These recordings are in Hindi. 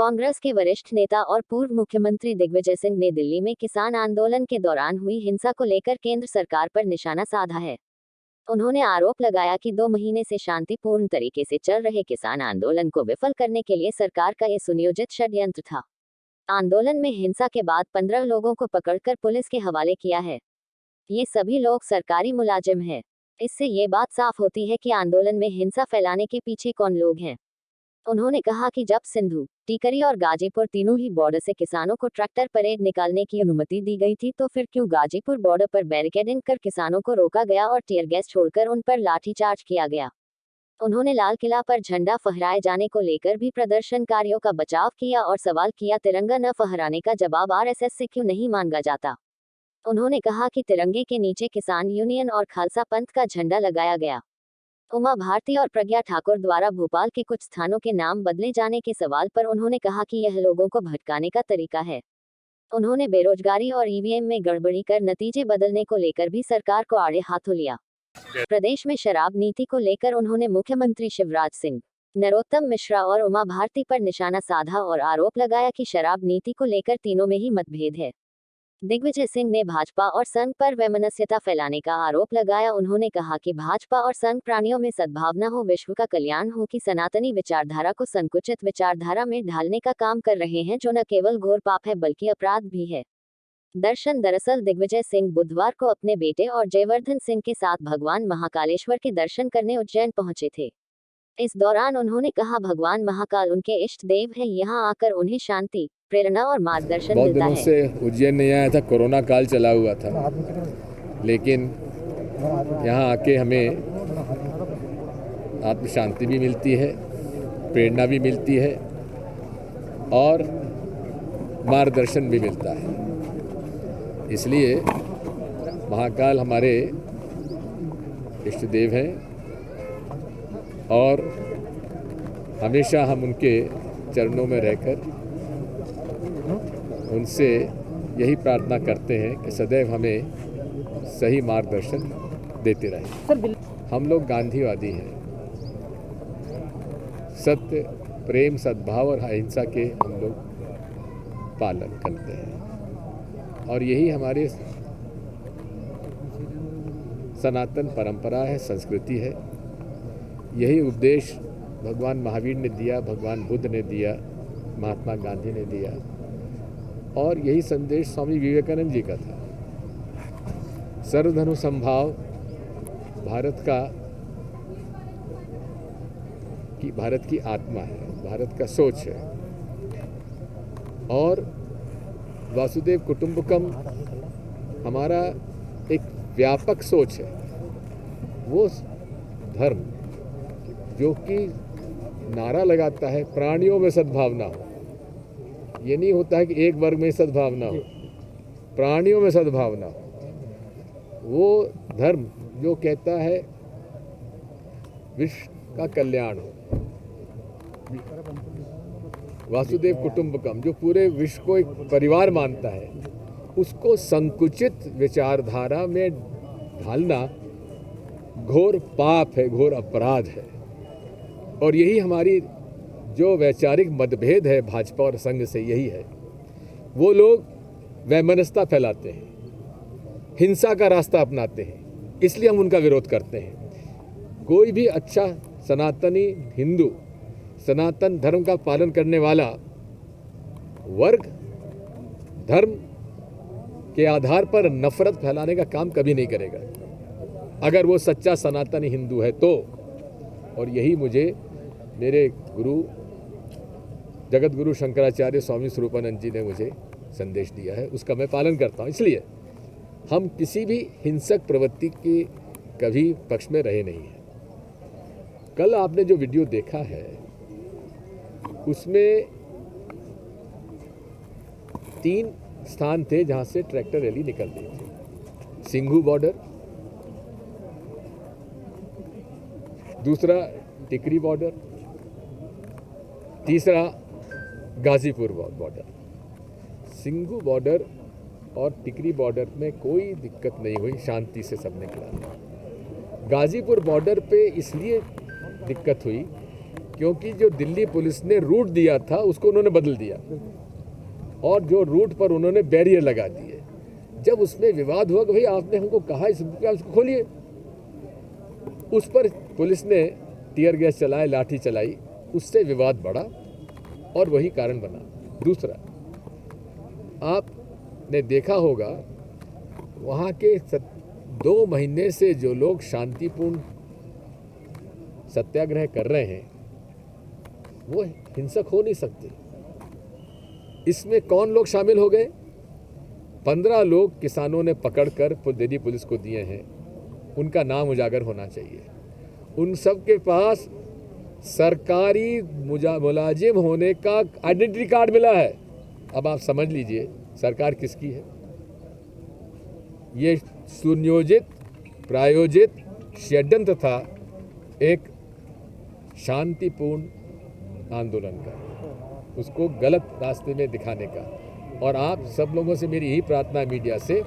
कांग्रेस के वरिष्ठ नेता और पूर्व मुख्यमंत्री दिग्विजय सिंह ने दिल्ली में किसान आंदोलन के दौरान हुई हिंसा को लेकर केंद्र सरकार पर निशाना साधा है। उन्होंने आरोप लगाया कि 2 महीने से शांतिपूर्ण तरीके से चल रहे किसान आंदोलन को विफल करने के लिए सरकार का ये सुनियोजित षड्यंत्र था। आंदोलन में हिंसा के बाद 15 लोगों को पकड़कर पुलिस के हवाले किया है। ये सभी लोग सरकारी मुलाजिम हैं। इससे ये बात साफ होती है कि आंदोलन में हिंसा फैलाने के पीछे कौन लोग हैं। उन्होंने कहा कि जब सिंधु, टीकरी और गाजीपुर तीनों ही बॉर्डर से किसानों को ट्रैक्टर परेड निकालने की अनुमति दी गई थी, तो फिर क्यों गाजीपुर बॉर्डर पर बैरिकेडिंग कर किसानों को रोका गया और टीयर गैस छोड़कर उन पर लाठीचार्ज किया गया। उन्होंने लाल किला पर झंडा फहराए जाने को लेकर भी प्रदर्शनकारियों का बचाव किया और सवाल किया, तिरंगा न फहराने का जवाब आरएसएस से क्यों नहीं मांगा जाता। उन्होंने कहा कि तिरंगे के नीचे किसान यूनियन और खालसा पंथ का झंडा लगाया गया। उमा भारती और प्रज्ञा ठाकुर द्वारा भोपाल के कुछ स्थानों के नाम बदले जाने के सवाल पर उन्होंने कहा कि यह लोगों को भटकाने का तरीका है। उन्होंने बेरोजगारी और ईवीएम में गड़बड़ी कर नतीजे बदलने को लेकर भी सरकार को आड़े हाथों लिया। प्रदेश में शराब नीति को लेकर उन्होंने मुख्यमंत्री शिवराज सिंह, नरोत्तम मिश्रा और उमा भारती पर निशाना साधा और आरोप लगाया कि शराब नीति को लेकर तीनों में ही मतभेद है। दिग्विजय सिंह ने भाजपा और संघ पर वैमनस्यता फैलाने का आरोप लगाया। उन्होंने कहा कि भाजपा और संघ प्राणियों में सद्भावना हो, विश्व का कल्याण हो, कि सनातनी विचारधारा को संकुचित विचारधारा में ढालने का काम कर रहे हैं, जो न केवल घोर पाप है बल्कि अपराध भी है। दरअसल दिग्विजय सिंह बुधवार को अपने बेटे और जयवर्धन सिंह के साथ भगवान महाकालेश्वर के दर्शन करने उज्जैन पहुंचे थे। इस दौरान उन्होंने कहा, भगवान महाकाल उनके इष्ट देव हैं, यहाँ आकर उन्हें शांति, प्रेरणा और मार्गदर्शन बहुत मिलता दिनों है। से उज्जैन नहीं आया था, कोरोना काल चला हुआ था, लेकिन यहाँ आके हमें आत्म शांति भी मिलती है, प्रेरणा भी मिलती है और मार्गदर्शन भी मिलता है। इसलिए महाकाल हमारे इष्ट देव हैं और हमेशा हम उनके चरणों में रहकर उनसे यही प्रार्थना करते हैं कि सदैव हमें सही मार्गदर्शन देते रहें। हम लोग गांधीवादी हैं, सत्य, प्रेम, सद्भाव और अहिंसा के हम लोग पालन करते हैं और यही हमारे सनातन परंपरा है, संस्कृति है। यही उपदेश भगवान महावीर ने दिया, भगवान बुद्ध ने दिया, महात्मा गांधी ने दिया और यही संदेश स्वामी विवेकानंद जी का था। सर्वधर्म समभाव भारत की आत्मा है, भारत का सोच है और वासुदेव कुटुंबकम हमारा एक व्यापक सोच है। वो धर्म जो कि नारा लगाता है प्राणियों में सद्भावना हो, ये नहीं होता है कि एक वर्ग में सद्भावना हो, प्राणियों में सद्भावना हो। वो धर्म जो कहता है विश्व का कल्याण हो, वासुदेव कुटुंबकम जो पूरे विश्व को एक परिवार मानता है, उसको संकुचित विचारधारा में ढालना घोर पाप है, घोर अपराध है। और यही हमारी जो वैचारिक मतभेद है भाजपा और संघ से, यही है। वो लोग वैमनस्यता फैलाते हैं, हिंसा का रास्ता अपनाते हैं, इसलिए हम उनका विरोध करते हैं। कोई भी अच्छा सनातनी हिंदू, सनातन धर्म का पालन करने वाला वर्ग धर्म के आधार पर नफरत फैलाने का काम कभी नहीं करेगा, अगर वो सच्चा सनातनी हिंदू है तो। और यही मुझे मेरे गुरु जगत गुरु शंकराचार्य स्वामी स्वरूपानंद जी ने मुझे संदेश दिया है, उसका मैं पालन करता हूँ। इसलिए हम किसी भी हिंसक प्रवृत्ति के कभी पक्ष में रहे नहीं हैं। कल आपने जो वीडियो देखा है उसमें 3 स्थान थे जहां से ट्रैक्टर रैली निकल रही थी। सिंघू बॉर्डर, दूसरा टिकरी बॉर्डर, तीसरा गाजीपुर बॉर्डर। सिंघू बॉर्डर और टिकरी बॉर्डर में कोई दिक्कत नहीं हुई, शांति से सब निकला। गाजीपुर बॉर्डर पे इसलिए दिक्कत हुई क्योंकि जो दिल्ली पुलिस ने रूट दिया था उसको उन्होंने बदल दिया और जो रूट पर उन्होंने बैरियर लगा दिए। जब उसमें विवाद हुआ कि भाई आपने हमको कहा इस रूट पे उसको खोलिए, उस पर पुलिस ने टीयर गैस चलाए, लाठी चलाई, उससे विवाद बढ़ा और वही कारण बना। दूसरा, आपने देखा होगा वहाँ के 2 महीने से जो लोग शांतिपूर्ण सत्याग्रह कर रहे हैं वो हिंसक हो नहीं सकते। इसमें कौन लोग शामिल हो गए? 15 लोग किसानों ने पकड़कर दिल्ली पुलिस को दिए हैं, उनका नाम उजागर होना चाहिए। उन सब के पास सरकारी मुलाजिम होने का आइडेंटिटी कार्ड मिला है। अब आप समझ लीजिए सरकार किसकी है। ये सुनियोजित प्रायोजित षड्यंत्र था एक शांतिपूर्ण आंदोलन का, उसको गलत रास्ते में दिखाने का। और आप सब लोगों से मेरी यही प्रार्थना है मीडिया से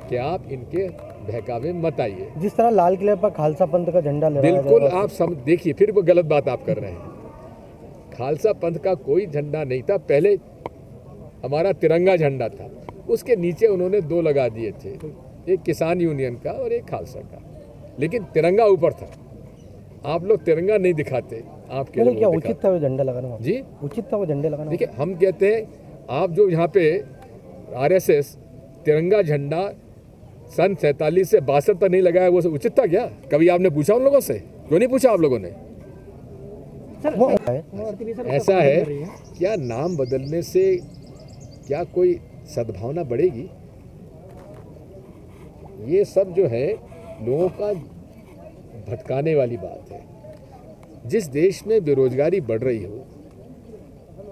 कि आप इनके बहकावे मत आइए। जिस तरह लाल किले पर खालसा पंथ का झंडा लहराया बिल्कुल आप देखिए, फिर वो गलत बात आप कर रहे हैं। खालसा पंथ का कोई झंडा नहीं था, पहले हमारा तिरंगा झंडा था, उसके नीचे उन्होंने 2 लगा दिए थे, एक किसान यूनियन का और एक खालसा का, लेकिन तिरंगा ऊपर था। आप लोग तिरंगा नहीं दिखाते, आपके लोग क्या उचित था वो झंडा लगाना? जी उचित था वो झंडे लगाना? देखिए, हम कहते हैं आप जो यहाँ पे आरएसएस तिरंगा झंडा सन 47 से 62 तक नहीं लगाया, वो उचित था क्या? कभी आपने पूछा उन लोगों से? क्यों नहीं पूछा आप लोगों ने? ऐसा है क्या नाम बदलने से क्या कोई सद्भावना बढ़ेगी? ये सब जो है लोगों का भटकाने वाली बात है। जिस देश में बेरोजगारी बढ़ रही हो,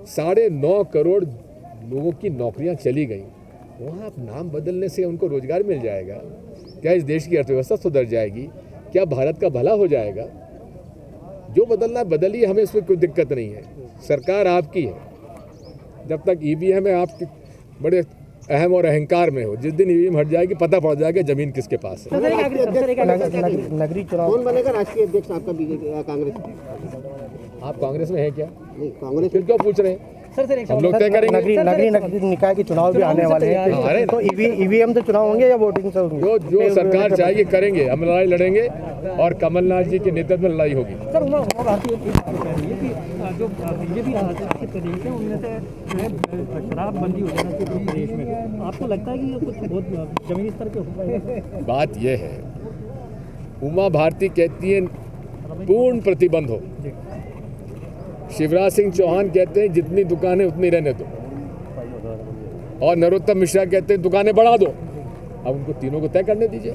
9.5 करोड़ लोगों की नौकरियां चली गई, वहाँ आप नाम बदलने से उनको रोजगार मिल जाएगा? क्या इस देश की अर्थव्यवस्था सुधर जाएगी? क्या भारत का भला हो जाएगा? जो बदलना बदलिए, हमें इसमें कोई दिक्कत नहीं है। सरकार आपकी है, जब तक ईवीएम है आप बड़े अहम और अहंकार में हो। जिस दिन ईवीएम हट जाएगी पता पड़ जाएगा जमीन किसके पास है। नगरीय चुनाव कौन बनेगा राष्ट्रीय अध्यक्ष आपका बीजेपी कांग्रेस? आप कांग्रेस में हैं क्या? नहीं, कांग्रेस फिर क्यों पूछ रहे हैं? हम लोग तय करेंगे। नगरीय निकाय के चुनाव भी आने वाले हैं, तो ईवीएम से चुनाव होंगे या वोटिंग से होंगे? जो सरकार चाहेगी करेंगे, हम लड़ाई लड़ेंगे और कमलनाथ जी के नेतृत्व में लड़ाई होगी। सर, उमा भारती जो बीजेपी शासित प्रदेश है उनमें से जो है शराबबंदी हो जाना चाहिए प्रदेश में, आपको लगता है कि ये कुछ बहुत जमीनी स्तर पे हो रहा है? बात यह है, उमा भारती कहती है पूर्ण प्रतिबंध हो, शिवराज सिंह चौहान कहते हैं जितनी दुकानें उतनी रहने दो, और नरोत्तम मिश्रा कहते हैं दुकानें बढ़ा दो। अब उनको तीनों को तय करने दीजिए।